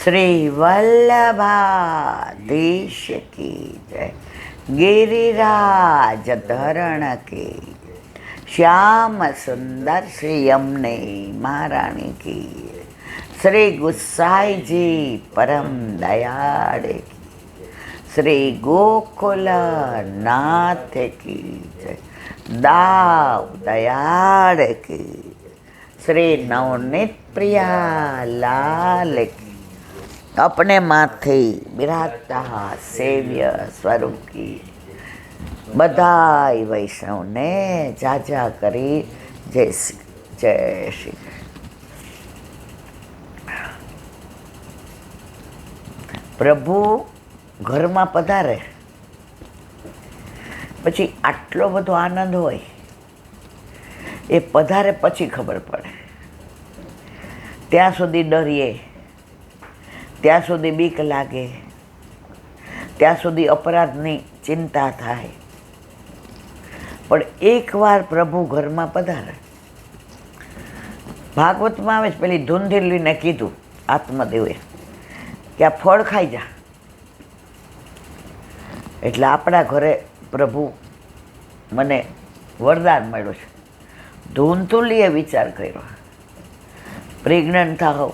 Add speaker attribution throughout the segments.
Speaker 1: શ્રી વલ્લભાધીશ કી જય. गिरिराज धरण की श्याम सुंदर श्री यमुने महारानी की श्री गुसाई जी परम दयाड़ की श्री गोकुल नाथ की जय. दाव दयाड़ की श्री नवनीत प्रिया लाल की अपने माथे બિરાજતા સેવ્ય સ્વરૂપ કી બધાય વૈષ્ણવને જાજા કરી જય શ્રી. પ્રભુ ઘરમાં પધારે પછી આટલો બધો આનંદ હોય એ પધારે પછી ખબર પડે. ત્યાં સુધી ડરીએ, ત્યાં સુધી બીક લાગે, ત્યાં સુધી અપરાધની ચિંતા થાય. પણ એકવાર પ્રભુ ઘરમાં પધારે, ભાગવતમાં આવે છે, પેલી ધૂંધીલીને કીધું આત્મદેવે કે આ ફળ ખાઈ જા. એટલે આપણા ઘરે પ્રભુ મને વરદાન મળ્યું છે. ધૂંધુલીએ વિચાર કર્યો, પ્રેગ્નન્ટ થાવ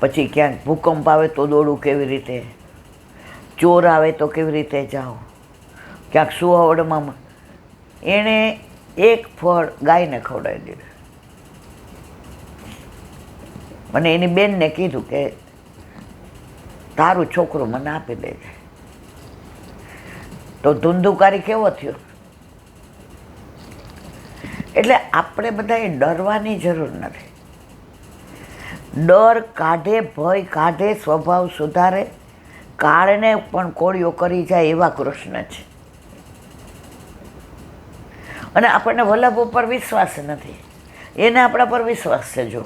Speaker 1: પછી ક્યાંક ભૂકંપ આવે તો દોડું કેવી રીતે, ચોર આવે તો કેવી રીતે જાઓ, ક્યાંક સુવાવડમાં. એણે એક ફળ ગાયને ખવડાવી દીધું. મને એની બેનને કીધું કે તારું છોકરું મને આપી દેજે. તો ધુંધુકારી કેવો થયો. એટલે આપણે બધાએ ડરવાની જરૂર નથી. ડર કાઢે, ભય કાઢે, સ્વભાવ સુધારે, કાળને પણ કોળીઓ કરી જાય એવા કૃષ્ણ છે. અને આપણને વલ્લભ ઉપર વિશ્વાસ નથી, એને આપણા પર વિશ્વાસ છે. જો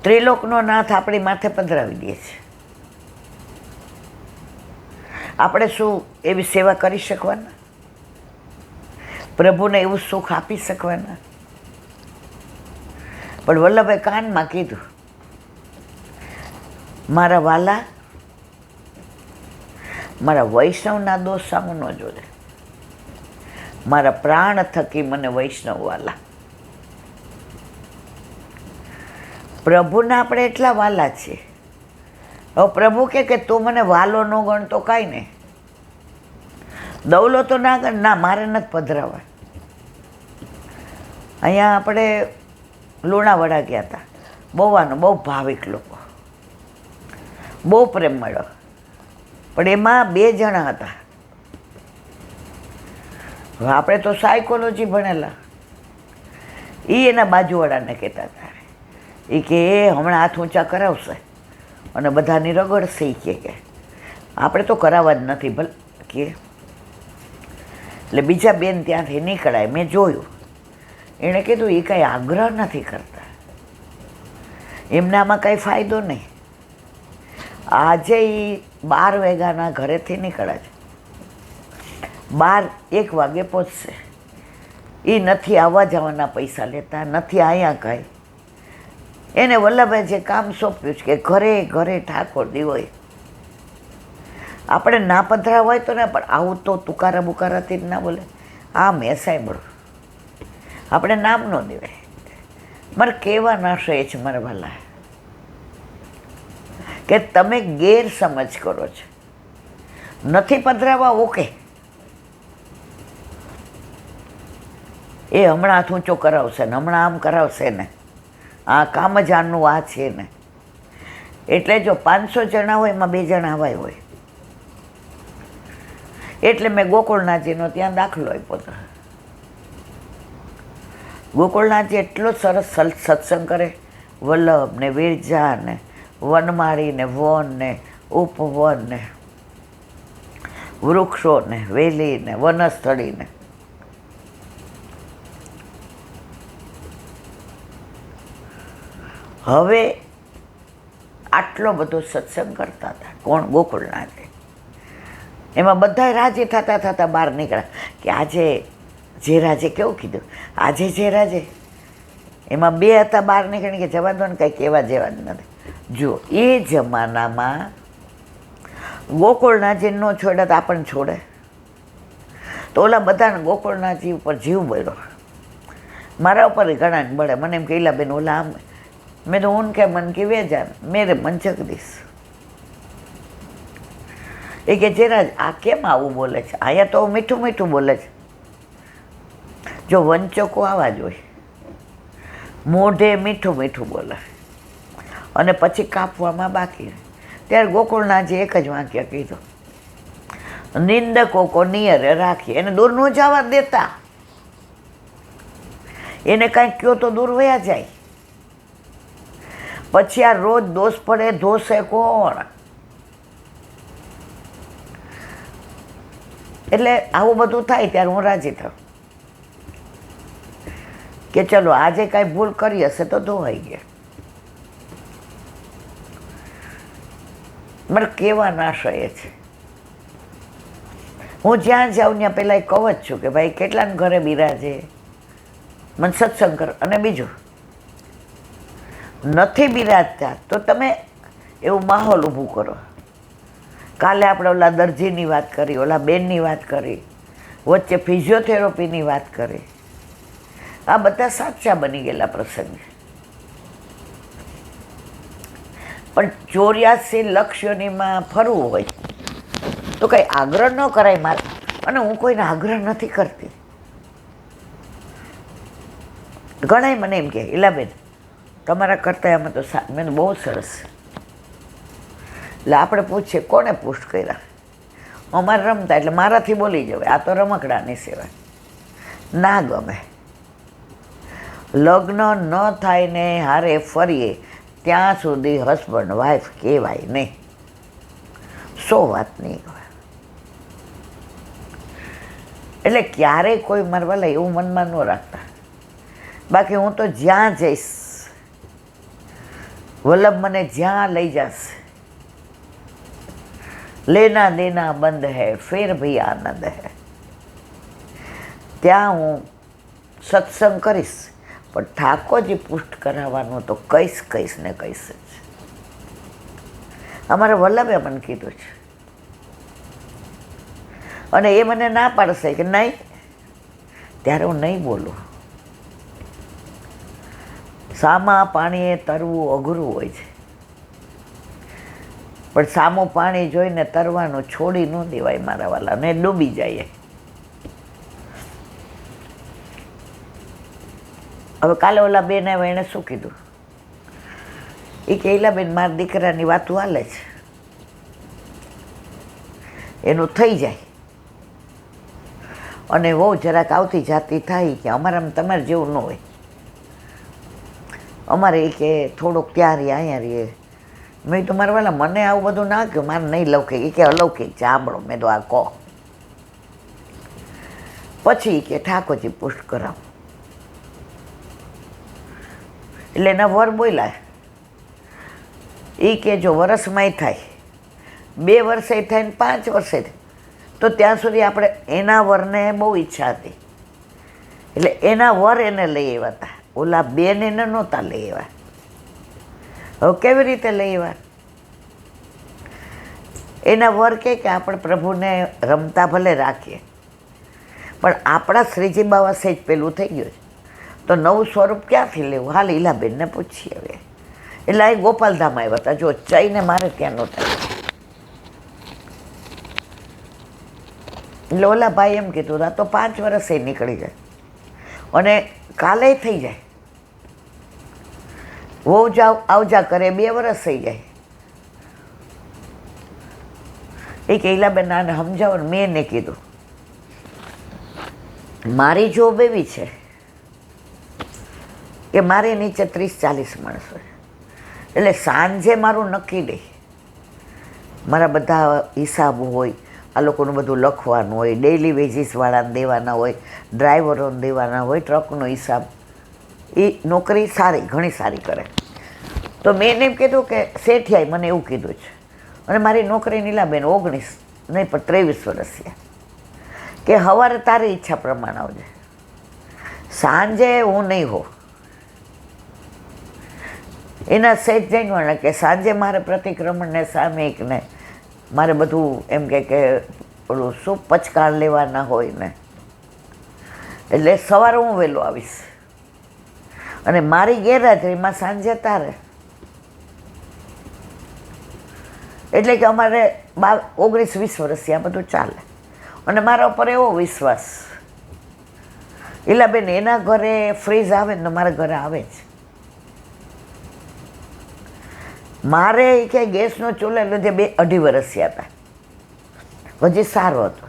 Speaker 1: ત્રિલોકનો નાથ આપણી માથે પધરાવી દે છે, આપણે શું એવી સેવા કરી શકવાના? પ્રભુને એવું સુખ આપી શકવાના? પણ વલ્લભે કાનમાં કીધું, મારા વાલા, મારા વૈષ્ણવના દોષ સામુ ન જોજે. મારા પ્રાણ થકી મને વૈષ્ણવ વાલા. પ્રભુના આપણે એટલા વાલા છીએ. હવે પ્રભુ કે તું મને વાલો ન ગણતો કાંઈ નહીં, દવલો તો ના ગણ. ના, મારે નથી પધરાવા. અહીંયા આપણે લુણાવાડા ગયા હતા, બહુ ભાવિક લોકો, બહુ પ્રેમ મળ્યો. પણ એમાં 2 જણા હતા. હવે આપણે તો સાયકોલોજી ભણેલા. એ એના બાજુવાળાને કહેતા હતા, એ કે એ હમણાં હાથ ઊંચા કરાવશે અને બધાની રગડશે. કે આપણે તો કરાવવા જ નથી ભલે કે. એટલે બીજા બેન ત્યાંથી નીકળાય, મેં જોયું. એણે કીધું એ કાંઈ આગ્રહ નથી કરતા, એમને આમાં કાંઈ ફાયદો નહીં. આજે એ 12 વાગ્યાના ઘરેથી નીકળ્યા છે, 1 વાગે પહોંચશે. એ નથી આવવા જવાના પૈસા લેતા, નથી અહીંયા કાંઈ. એને વલ્લભે જે કામ સોંપ્યું છે કે ઘરે ઘરે ઠાકોરજી હોય. આપણે ના પધરા હોય તો ને, પણ આવું તો તુકારા બુકારાથી જ ના બોલે. આ મેં સાંભળ્યું, આપણે નામ ન દેવાય. મારે કહેવા ના છે છે મારા ભલા, કે તમે ગેરસમજ કરો છો. નથી પધરાવા, ઓકે, એ હમણાં હાથ ઊંચો કરાવશે ને, હમણાં આમ કરાવશે ને, આ કામ જ આનું આ છે ને. એટલે જો 500 જણા હોય, એમાં 2 જણા હવાય હોય. એટલે મેં ગોકુળનાથજીનો ત્યાં દાખલો આપ્યો હતો. ગોકુળનાથજી એટલો સરસ સત્સંગ કરે. વલ્લભ ને વિરજા ને વનમાળી ને વન ને ઉપવન ને વૃક્ષો ને વેલી ને વનસ્થળી ને. હવે આટલો બધો સત્સંગ કરતા હતા. કોણ? ગોકુળનાથજી. એમાં બધા રાજી થતા બહાર નીકળ્યા કે આજે જે રાજે કેવું કીધું, આજે જે રાજે એમાં બે હતા બહાર નીકળી કે જવા દો ને, કંઈક એવા જેવા જ નથી. જો એ જમાનામાં ગોકુળનાથજી ન છોડ્યા તો આપણને છોડે? તો ઓલા બધાને ગોકુળનાથજી ઉપર જીવ બળ્યો, મારા ઉપર ઘણા બળે. મને એમ કહેલા બેન ઓલા આમ, મેં તો ઊન કે મન કે વેજાન મેરે મન જગદીશ. એ કે જરા આ કેમ આવું બોલે છે, અહીંયા તો મીઠું મીઠું બોલે છે. જો વંચકો આવા જ હોય, મોઢે મીઠું મીઠું બોલે અને પછી કાપવામાં બાકી. ત્યારે ગોકુળનાથજી એક જ વાક્ય કીધું, નિંદકો કો નિયરે રાખી. એને દૂર ન જવા દેતા, એને કાંઈક કહો તો દૂર વયા જાય. પછી આ રોજ દોષ પડે, ધોશે કોણ? એટલે આવું બધું થાય ત્યારે હું રાજી થાઉં કે ચલો આજે કાંઈ ભૂલ કરી હશે તો ધોવાઈ ગયા. મારે કેવા નાશય છે. હું જ્યાં જાઉં ત્યાં પહેલાં કહું જ છું કે ભાઈ કેટલાને ઘરે બિરાજે, મને સત્સંગ કરો. અને બીજું, નથી બિરાજતા તો તમે એવું માહોલ ઊભું કરો. કાલે આપણે ઓલા દરજીની વાત કરી, ઓલા બેનની વાત કરી, વચ્ચે ફિઝિયોથેરાપીની વાત કરી. આ બધા સાચા બની ગયેલા પ્રસંગ. પણ 84 લક્ષોનીમાં ફરવું હોય તો કંઈ આગ્રહ ન કરાય મારે. અને હું કોઈને આગ્રહ નથી કરતી. ઘણાય મને એમ કહે ઈલાબેન તમારા કરતા એમાં તો મેં બહુ સરસ. એટલે આપણે પૂછીએ કોને પુષ્ટ કર્યા? અમારે રમતા એટલે મારાથી બોલી જવાય, આ તો રમકડાની સેવા ના ગમે. લગ્ન ન થાય ને હારે ફરીએ ત્યાં સુધી હસબન્ડ વાઈફ કહેવાય નહીં. 100 વાત નહીં કહેવાય. એટલે ક્યારેય કોઈ મારા વાલા એવું મનમાં ન રાખતા. બાકી હું તો જ્યાં જઈશ, વલ્લભ મને જ્યાં લઈ જશે, લેના દેના બંધ હૈ ફેર ભી આનંદ હૈ, ત્યાં હું સત્સંગ કરીશ. પણ ઠાકોરજી પુષ્ટ કરાવવાનું તો કહીશ ને કહીશ જ. અમારા વલ્લભે મને કીધું છે. અને એ મને ના પાડશે કે નહીં, ત્યારે હું નહીં બોલું. સામા પાણીએ તરવું અઘરું હોય છે, પણ સામું પાણી જોઈને તરવાનું છોડી ન દેવાય મારા વાલા, ને ડૂબી જાય. હવે કાલે ઓલા બેન આવ્યા, એણે શું કીધું? એ કે ઈલાબેન મારા દીકરાની વાતું હાલે છે, એનું થઈ જાય. અને બહુ જરાક આવતી જાતી થાય કે અમારામાં તમારે જેવું ન હોય. અમારે એ કે થોડુંક ત્યાં રહીએ અહીંયા રહીએ. મેં તો મારા વાલા મને આવું બધું ના કહ્યું, મારે નહીં લૌકિક. એ કે અલૌકિક છે, સાંભળો. મેં તો આ કહો. પછી કે ઠાકોરજી પુષ્ટ કરાવો. એટલે એના વર બોલ્યા. એ કે જો વરસમાંય થાય, 2 વર્ષે થાય ને 5 વર્ષે થાય, તો ત્યાં સુધી આપણે એના વરને બહુ ઈચ્છા હતી એટલે એના વર એને લઈ આવ્યા હતા. ઓલા બેન એને નહોતા લઈ આવ્યા. હવે કેવી રીતે લઈ આવ્યા? એના વર કે આપણે પ્રભુને રમતા ભલે રાખીએ, પણ આપણા શ્રીજી બાવા સહેજ પેલું થઈ ગયું છે, તો નવું સ્વરૂપ ક્યાંથી લેવું? હાલ ઈલાબેનને પૂછીએ હવે. એટલે આ ગોપાલધામ આવ્યા હતા. જો ચઈને મારે ત્યાં નહોતા. એટલે ઓલા ભાઈ એમ કીધું આ તો 5 વર્ષે નીકળી જાય અને કાલે થઈ જાય. વહુ જાવ આવજા કરે 2 વર્ષ થઈ જાય. એ કે ઈલાબેન આને સમજાવો ને. મેં એને કીધું મારી જોબ એવી છે કે મારી નીચે 30-40 માણસો છે. એટલે સાંજે મારું નક્કી નહીં. મારા બધા હિસાબ હોય, આ લોકોનું બધું લખવાનું હોય, ડેઇલી વેજીસવાળાને દેવાના હોય, ડ્રાઈવરોને દેવાના હોય, ટ્રકનો હિસાબ. એ નોકરી સારી, ઘણી સારી કરે. તો મેં એને એમ કીધું કે શેઠિયાએ મને એવું કીધું છે. અને મારી નોકરી નીલાબેન 19 નહીં પણ 23 વર્ષ છે. કે સવારે તારી ઈચ્છા પ્રમાણે આવજે, સાંજે હું નહીં હોઉં. એના સહેજ જાણવાના કે સાંજે મારે પ્રતિક્રમણને સામયિકને મારે બધું એમ કે ઓલું શું પચકાર લેવાના હોય ને, એટલે સવારે હું વહેલો આવીશ અને મારી ગેરહાજરીમાં સાંજે તારે. એટલે કે અમારે 19-20 વર્ષથી આ બધું ચાલે અને મારા ઉપર એવો વિશ્વાસ, એલા બેન એના ઘરે ફ્રીજ આવે ને મારા ઘરે આવે જ. મારે કે ગેસનો ચૂલો લીધે 2-2.5 વર્ષ થયા હતા, હજી સારો હતો.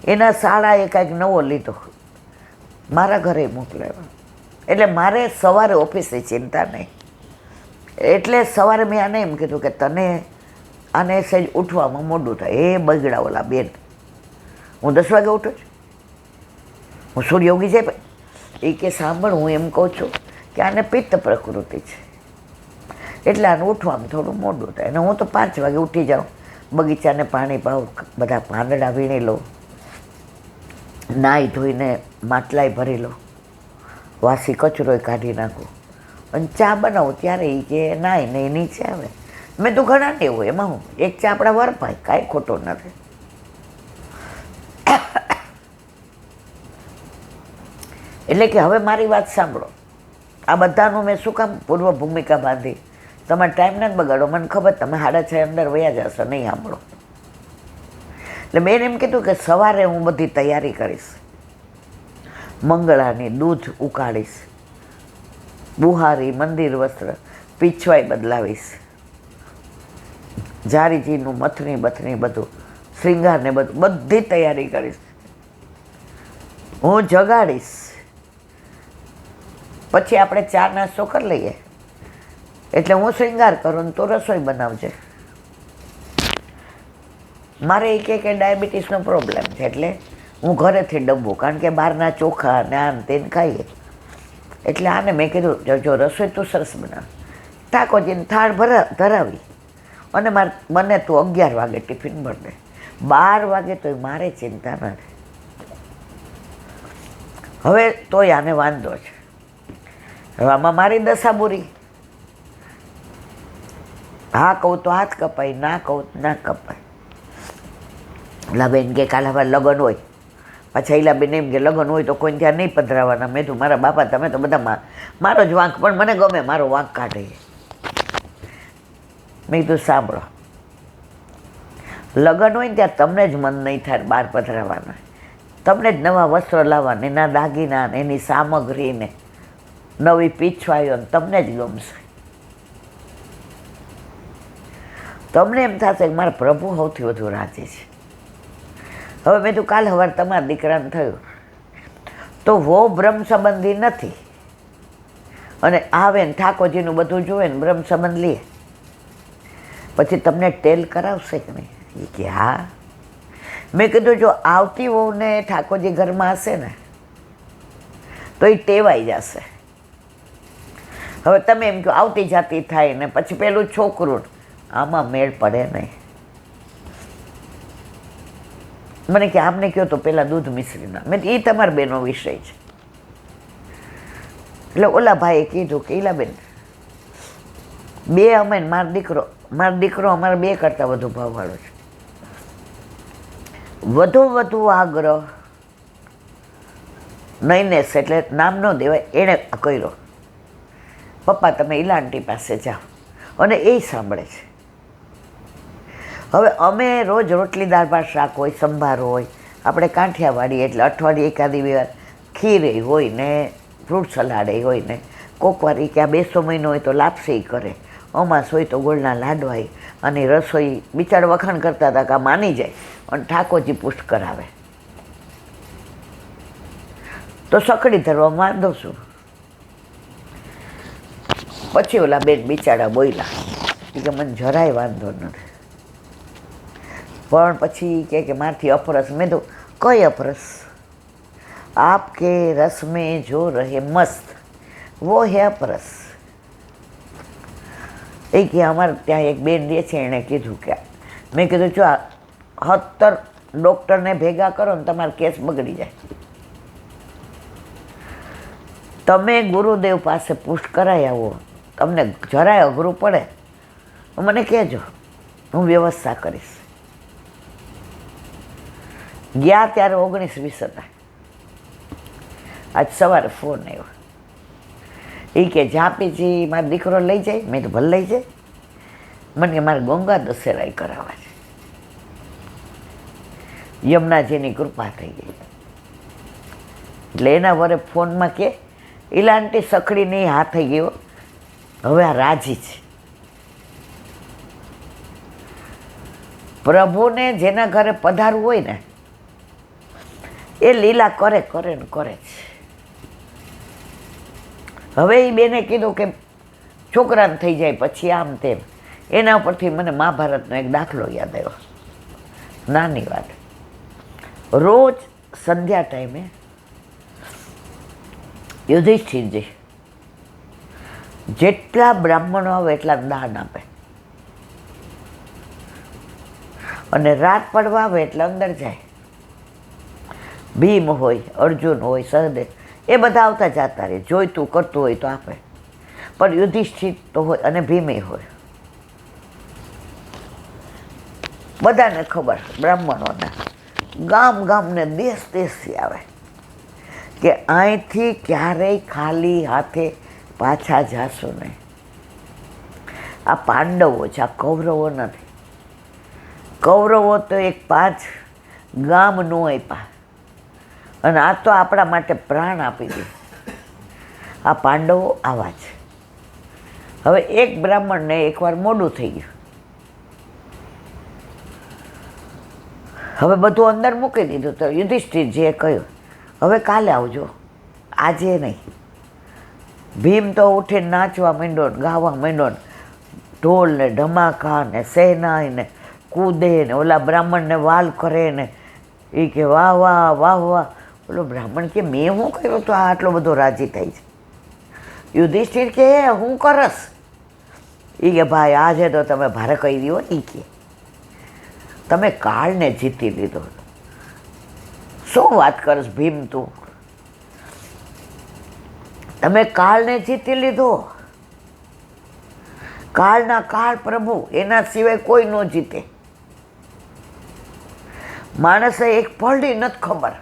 Speaker 1: એના શાળાએ કાંઈક નવો લીધો, મારા ઘરે મોકલાવ્યો. એટલે મારે સવારે ઓફિસની ચિંતા નહીં. એટલે સવારે મેં આને એમ કીધું કે તને આને સહેજ ઉઠવામાં મોડું થાય. એ બગડા ઓલા બેન, હું 10 વાગે ઉઠું છું, હું સૂર્યોગી છે. એ કે સાંભળ, હું એમ કહું છું કે આને પિત્ત પ્રકૃતિ છે, એટલે આને ઉઠવામાં થોડું મોડું થાય. અને હું તો 5 વાગે ઉઠી જાઉં, બગીચાને પાણી પાઉં, બધા પાંદડા વીણી લઉં, નાહી ધોઈને માટલાય ભરી લઉં, વાસી કચરોય કાઢી નાખું અને ચા બનાવું. ત્યારે એ કે નાય નહીં નીચે આવે. મેં તો ઘણા ને એવું, એમાં હું એક ચા આપણા વરપાય, કાંઈ ખોટો નથી. એટલે કે હવે મારી વાત સાંભળો, આ બધાનું મેં શું કામ પૂર્વ ભૂમિકા બાંધી, તમારે ટાઈમ નથી બગાડો. મને ખબર તમે 6:30 અંદર વયા જશો, નહીં સાંભળો. એટલે મેં એમ કીધું કે સવારે હું બધી તૈયારી કરીશ, મંગળાની દૂધ ઉકાળીશ, બુહારી મંદિર વસ્ત્ર પીછવાઈ બદલાવીશ, જારીજીનું મથણી બથણી બધું શ્રીંગારને બધું બધી તૈયારી કરીશ. હું જગાડીશ, પછી આપણે ચા નાસ્તો કરી લઈએ. એટલે હું શ્રીંગાર કરું ને તો રસોઈ બનાવજે. મારે એ કે ડાયાબિટીસનો પ્રોબ્લેમ છે, એટલે હું ઘરેથી ડબ્બું, કારણ કે બહારના ચોખા ને આમ તેને ખાઈએ. એટલે આને મેં કીધું જો રસોઈ તું સરસ બનાવ. ઠાકોરજીને થાળ ધરાવી અને મને તું 11 વાગે ટિફિન ભરી દે. 12 વાગે તોય મારે ચિંતા નથી. હવે તોય આને વાંધો છે. હવે આમાં મારી દશા બુરી. હા કહું તો હાથ કપાય, ના કહું તો ના કપાય. લાબેન કે કાલે હવે લગ્ન હોય, પાછા ઈલાબેન એમ કે લગ્ન હોય તો કોઈને ત્યાં નહીં પધરાવાના. મેં તું મારા બાપા તમે તો બધા મારો જ વાંક, પણ મને ગમે મારો વાંક કાઢે. મેં કીધું સાંભળો, લગ્ન હોય ને ત્યાં તમને જ મન નહીં થાય બહાર પધરાવાના, તમને જ નવા વસ્ત્રો લાવવાના, એના દાગીના ને એની સામગ્રીને નવી પીછવાયો ને તમને જ ગમશે. તમને એમ થશે કે મારા પ્રભુ સૌથી વધુ રાજી છે. હવે મેં તું કાલ સવાર તમારા દીકરાને થયું તો વો બ્રહ્મ સંબંધી નથી અને આવે ને ઠાકોરજીનું બધું જોવે ને બ્રહ્મ સંબંધ લે, પછી તમને ટેલ કરાવશે કે નહીં? એ કે હા. મેં કીધું જો આવતી વહુને ઠાકોરજી ઘરમાં હશે ને તો એ ટેવાઈ જશે. હવે તમે એમ કહો આવતી જાતી થાય ને પછી પેલું છોકરું, આમાં મેળ પડે નહીં. મને કે આપને કહો તો પહેલાં દૂધ મિશ્રીના. મેં એ તમારા બેનો વિષય છે. એટલે ઓલા ભાઈએ કીધું કે ઈલાબેન બે અમે મારો દીકરો અમારા 2 કરતાં વધુ ભાવવાળો છે. વધુ આગ્રહ નૈનેશ એટલે નામ ન દેવાય, એણે કર્યો. પપ્પા તમે ઈલા આંટી પાસે જાઓ, અને એ સાંભળે છે. હવે અમે રોજ રોટલી દાળ ભાત શાક હોય, સંભાર હોય, આપણે કાંઠિયાવાડી એટલે અઠવાડિયે એકાદી વાર ખીર હોય ને ફ્રૂટ સલાડ હોય ને કોક વાર કે આ 200 મહિનો હોય તો લાપસી કરે, અમાસ હોય તો ગોળના લાડવાય, અને રસોઈ બિચારા વખાણ કરતા હતા કે આ માની જાય અને ઠાકોરજી પુષ્ટ કરાવે. તો સકડી ધરવામાં વાંધો શું? પછી ઓલા બેન બિચારા બોલ્યા કે મને જરાય વાંધો નથી, પણ પછી કે મારથી અપરસ. મેં તો કઈ અપરસ? આપકે રસ મેં જો રહે મસ્ત વો હે અપરસ. એ કે અમારે ત્યાં એક બેન રહે છે, એણે કીધું કે મેં કીધું જો 70 ડૉક્ટરને ભેગા કરો ને તમારો કેસ બગડી જાય. તમે ગુરુદેવ પાસે પુષ્ટ કરાવી આવો, તમને જરાય અઘરું પડે તો મને કહેજો, હું વ્યવસ્થા કરીશ. ગયા ત્યારે 19-20 હતા. આજ સવારે ફોન આવ્યો. એ કે ઝાંપીજી મારો દીકરો લઈ જાય. મેં તો ભલે લઈ જાય. મને કે મારે ગંગા દશેરા કરાવવા છે. યમુનાજીની કૃપા થઈ ગઈ. એટલે એના વરે ફોનમાં કે ઈલાંટી સખડી નહીં હા થઈ ગયો, હવે આ રાજી છે. પ્રભુને જેના ઘરે પધારવું હોય ને એ લીલા કરે કરે ને કરે છે. હવે એ બેને કીધું કે છોકરાને થઈ જાય પછી આમ તેમ. એના ઉપરથી મને મહાભારતનો એક દાખલો યાદ આવ્યો. નાની વાત. રોજ સંધ્યા ટાઈમે યુધિષ્ઠિરજી જેટલા બ્રાહ્મણો આવે એટલા દાન આપે, અને રાત પડવા આવે એટલે અંદર જાય. ભીમ હોય, અર્જુન હોય, સહદેવ, એ બધા આવતા જતા રહે. જોઈતું કરતું હોય તો આપે. પણ યુધિષ્ઠિર તો હોય અને ભીમે હોય. બધાને ખબર, બ્રાહ્મણોને ગામ ગામને દેશ દેશથી આવે કે અહીંથી ક્યારેય ખાલી હાથે પાછા જાશું નહીં. આ પાંડવો છે, આ કૌરવો નથી. કૌરવો તો એક 5 ગામ નો આપ્યા, અને આ તો આપણા માટે પ્રાણ આપી દે. આ પાંડવો આવા છે. હવે એક બ્રાહ્મણને એકવાર મોડું થઈ ગયું. હવે બધું અંદર મૂકી દીધું. તો યુધિષ્ઠિરજીએ કહ્યું હવે કાલે આવજો, આજે નહીં. ભીમ તો ઉઠીને નાચવા માંડ્યો ને ગાવા માંડ્યો ને ઢોલ ને ધમાકા ને સહેનાઈ ને કૂદે ને ઓલા બ્રાહ્મણને વાલ કરે ને એ કે વાહ વાહ વાહ વાહ. ઓલો બ્રાહ્મણ કે મેં શું કર્યું તો આ આટલો બધો રાજી થાય છે? યુધિષ્ઠિર કે હું કરસ? એ કે ભાઈ આજે તો તમે ભારે કહી દો. એ કે તમે કાળને જીતી લીધો. શું વાત કરસ ભીમ તું? તમે કાળને જીતી લીધો. કાળના કાળ પ્રભુ, એના સિવાય કોઈ ન જીતે. માણસે એક પળની નથી ખબર,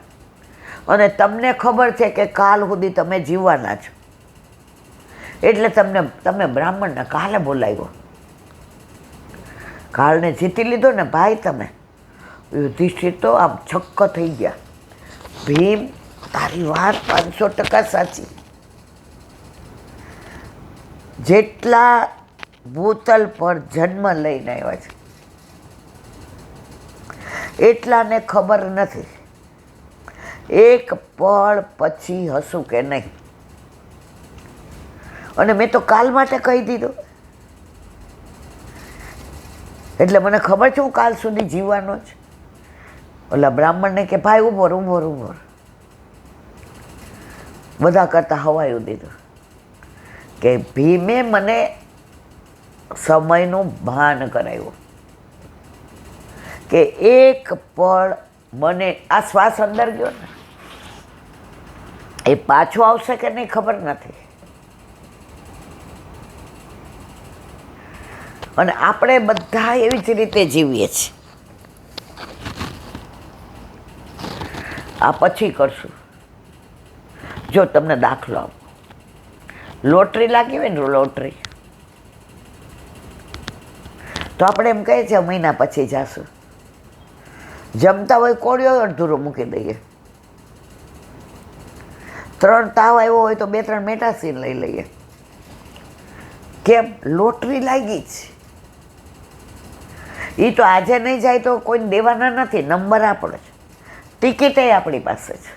Speaker 1: અને તમને ખબર છે કે કાલ સુધી તમે જીવવાના છો. એટલે તમે બ્રાહ્મણને કાલે બોલાવ્યો. કાળને જીતી લીધો ને ભાઈ તમે. યુધિષ્ઠિર તો આમ છક્ક થઈ ગયા. ભીમ, તારી વાત 500% સાચી. જેટલા ભૂતલ પર જન્મ લઈને આવ્યા છે એટલાને ખબર નથી એક પળ પછી હશું કે નહીં. અને મેં તો કાલ માટે કહી દીધું. એટલે મને ખબર છે હું કાલ સુધી જીવવાનો જ. ઓલા બ્રાહ્મણને કે ભાઈ ઉભોર ઉભોર ઉભોર. બધા કરતા હવાયું દીધું કે ભીમે મને સમયનું ભાન કરાવ્યું કે એક પળ મને આ શ્વાસ અંદર ગયો ને એ પાછો આવશે કે નહીં ખબર નથી. અને આપણે બધા એવી જ રીતે જીવીએ છીએ. આ પછી કરશું. જો તમને દાખલો આપો, લોટરી લાગી હોય ને લોટરી, તો આપણે એમ કહીએ છીએ મહિના પછી જાશું. જમતા હોય કોળિયો અડધુરો મૂકી દઈએ. 3 તાવ આવ્યો હોય તો 2-3 મેટાસીન લઈ લઈએ. કેમ? લોટરી લાગી છે. એ તો આજે નહીં જાય તો કોઈને દેવાના નથી. નંબર આપણો છે, ટિકિટે આપણી પાસે છે,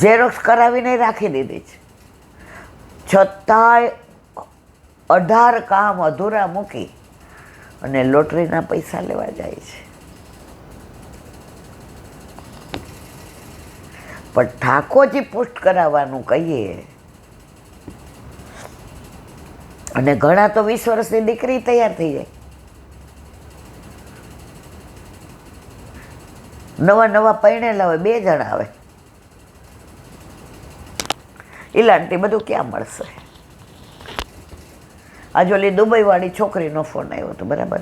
Speaker 1: ઝેરોક્સ કરાવીને રાખી દીધી છે. છતાંય 18 કામ અધૂરા મૂકી અને લોટરીના પૈસા લેવા જાય છે. પણ ઠાકોરજી પુષ્ટ કરાવવાનું કહીએ, અને ઘણા તો 20 વર્ષની દીકરી તૈયાર થઈ જાય. નવા પરણેલા હોય 2 જણા આવે. ઇલાંટી બધું ક્યાં મળશે? આજે ઓલી દુબઈવાળી છોકરીનો ફોન આવ્યો હતો, બરાબર.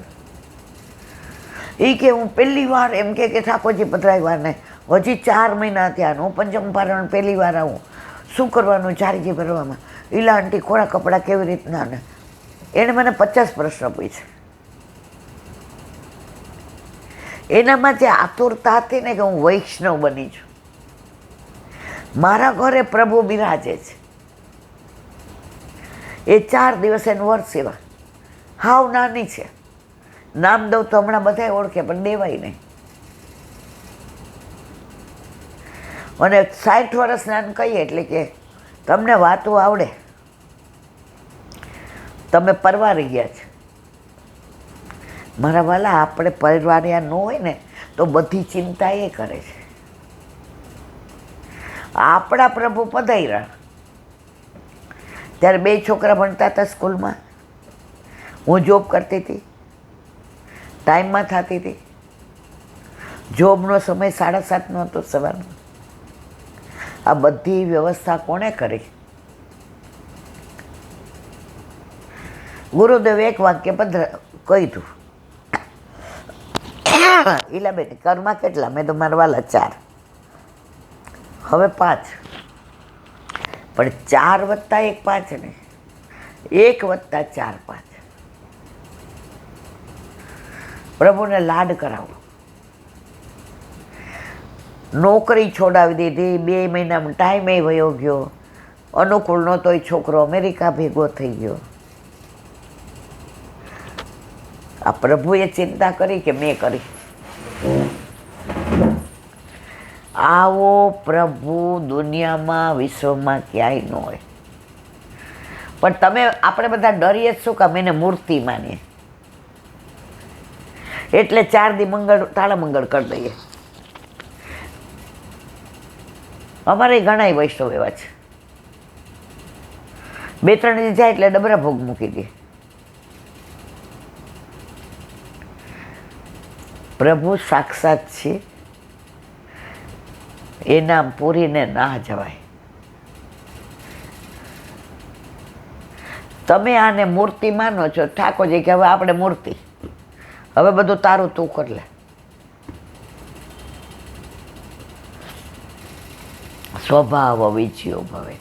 Speaker 1: એ કે હું પહેલી વાર એમ કે ઠાકોરજી પધરાવ્યા ને હજી 4 મહિના થયા, હું પંચમ પારણ પહેલી વાર આવું, શું કરવાનું ચારજી ભરવામાં, ઈલા આંટી ખોરા કપડાં કેવી રીતના, ને એણે મને 50 પ્રશ્ન પૂછ્યા. એનામાં જે આતુરતા હતી ને કે હું વૈષ્ણવ બની છું, મારા ઘરે પ્રભુ બિરાજે છે. એ 4 દિવસ એનું વર્ષ સેવા હાવ નાની છે, નામ દઉં તો હમણાં બધા ઓળખે પણ દેવાય નહીં. અને 60 વર્ષના કહીએ એટલે કે તમને વાતો આવડે, તમે પરવારી ગયા છે. મારા વાલા, આપણે પરવાર્યા ન હોય ને તો બધી ચિંતા એ કરે છે. આપણા પ્રભુ પધાર્યા ત્યારે 2 છોકરા ભણતા હતા સ્કૂલમાં, હું જોબ કરતી હતી, ટાઈમમાં થતી હતી. જોબનો સમય 7:30નો હતો સવારનો. આ બધી વ્યવસ્થા કોણે કરી? ગુરુદેવ એક વાક્ય કહ્યું, ઈલાબેન ઘરમાં કેટલા? મેં તો મારા વાલા 4, હવે 5. પણ 4 + 1 5 ને, 1 + 4 5. પ્રભુને લાડ કરાવો. નોકરી છોડાવી દીધી, 2 મહિનામાં ટાઈમે વયો ગયો, અનુકૂળ નહોતો, એ છોકરો અમેરિકા ભેગો થઈ ગયો. આ પ્રભુએ ચિંતા કરી કે મેં કરી? આવો પ્રભુ દુનિયામાં વિશ્વમાં ક્યાંય ન હોય. પણ તમે આપણે બધા ડરીએ શું કામ? એને મૂર્તિ માનીએ એટલે 4 દી તાળા મંગળ કરી દઈએ. અમારે ઘણા વૈષ્ણવ એવા છે, 2-3 દી જાય એટલે ડબરા ભોગ મૂકી દે. પ્રભુ સાક્ષાત છે, એ નામ પૂરીને ના જવાય. તમે આને મૂર્તિ માનો છો, ઠાકોરજી કે હવે આપણે મૂર્તિ, હવે બધું તારું તું કર લે. સ્વભાવ વિજ્યો ભવે.